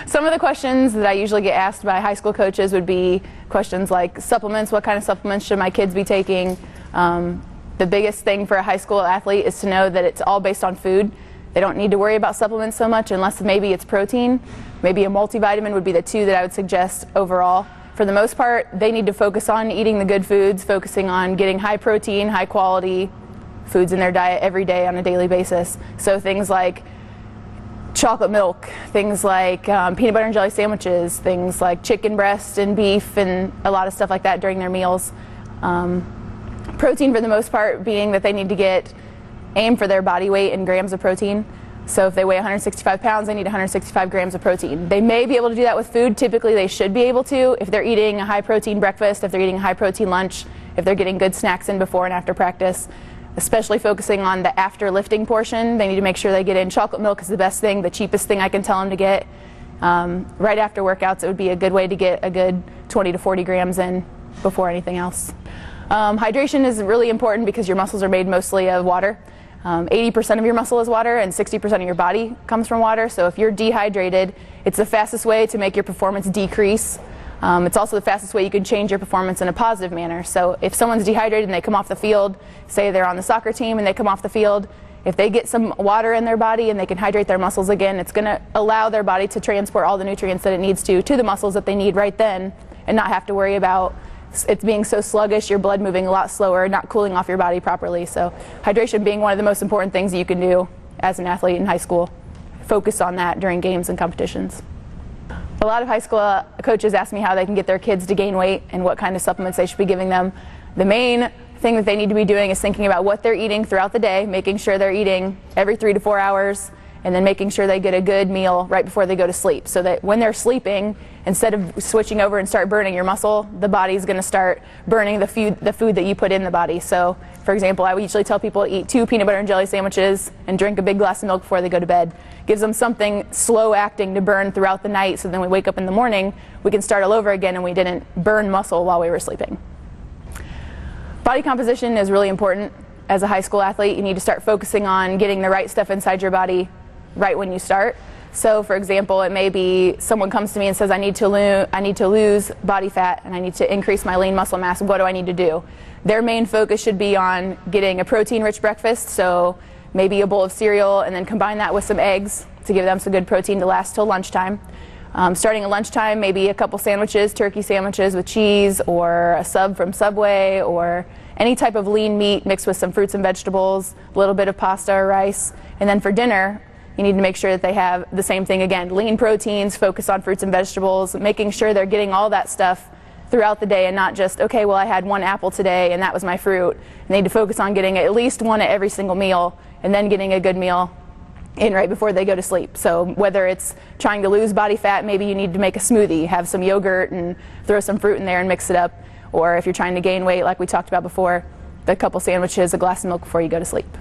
Some of the questions that I usually get asked by high school coaches would be questions like supplements. What kind of supplements should my kids be taking? The biggest thing for a high school athlete is to know that it's all based on food. They don't need to worry about supplements so much unless maybe it's protein. Maybe a multivitamin would be the two that I would suggest overall. For the most part, they need to focus on eating the good foods, focusing on getting high protein, high quality foods in their diet every day on a daily basis. So things like chocolate milk, things like peanut butter and jelly sandwiches, things like chicken breast and beef and a lot of stuff like that during their meals. Protein for the most part being that they need to aim for their body weight in grams of protein. So if they weigh 165 pounds, they need 165 grams of protein. They may be able to do that with food. Typically they should be able to if they're eating a high protein breakfast, if they're eating a high protein lunch, if they're getting good snacks in before and after practice. Especially focusing on the after lifting portion, they need to make sure they get in. Chocolate milk is the best thing, the cheapest thing I can tell them to get. Right after workouts, it would be a good way to get a good 20 to 40 grams in before anything else. Hydration is really important because your muscles are made mostly of water. 80% of your muscle is water and 60% of your body comes from water. So if you're dehydrated, it's the fastest way to make your performance decrease. It's also the fastest way you can change your performance in a positive manner. So if someone's dehydrated and they come off the field, say they're on the soccer team and they come off the field, if they get some water in their body and they can hydrate their muscles again, it's going to allow their body to transport all the nutrients that it needs to the muscles that they need right then and not have to worry about it being so sluggish, your blood moving a lot slower, not cooling off your body properly. So hydration being one of the most important things that you can do as an athlete in high school. Focus on that during games and competitions. A lot of high school coaches ask me how they can get their kids to gain weight and what kind of supplements they should be giving them. The main thing that they need to be doing is thinking about what they're eating throughout the day, making sure they're eating every 3 to 4 hours, and then making sure they get a good meal right before they go to sleep, so that when they're sleeping, instead of switching over and start burning your muscle, the body's going to start burning the food that you put in the body. So, for example, I usually tell people to eat 2 peanut butter and jelly sandwiches and drink a big glass of milk before they go to bed. Gives them something slow acting to burn throughout the night, so then we wake up in the morning, we can start all over again and we didn't burn muscle while we were sleeping. Body composition is really important. As a high school athlete, you need to start focusing on getting the right stuff inside your body right when you start. So for example, it may be someone comes to me and says, I need to lose body fat and I need to increase my lean muscle mass. What do I need to do? Their main focus should be on getting a protein-rich breakfast, so maybe a bowl of cereal and then combine that with some eggs to give them some good protein to last till lunchtime. Starting at lunchtime, maybe a couple sandwiches, turkey sandwiches with cheese, or a sub from Subway, or any type of lean meat mixed with some fruits and vegetables, a little bit of pasta or rice. And then for dinner, you need to make sure that they have the same thing again, lean proteins, focus on fruits and vegetables, making sure they're getting all that stuff throughout the day and not just, okay, well I had 1 apple today and that was my fruit. They need to focus on getting at least 1 at every single meal and then getting a good meal in right before they go to sleep. So whether it's trying to lose body fat, maybe you need to make a smoothie, have some yogurt and throw some fruit in there and mix it up. Or if you're trying to gain weight, like we talked about before, a couple sandwiches, a glass of milk before you go to sleep.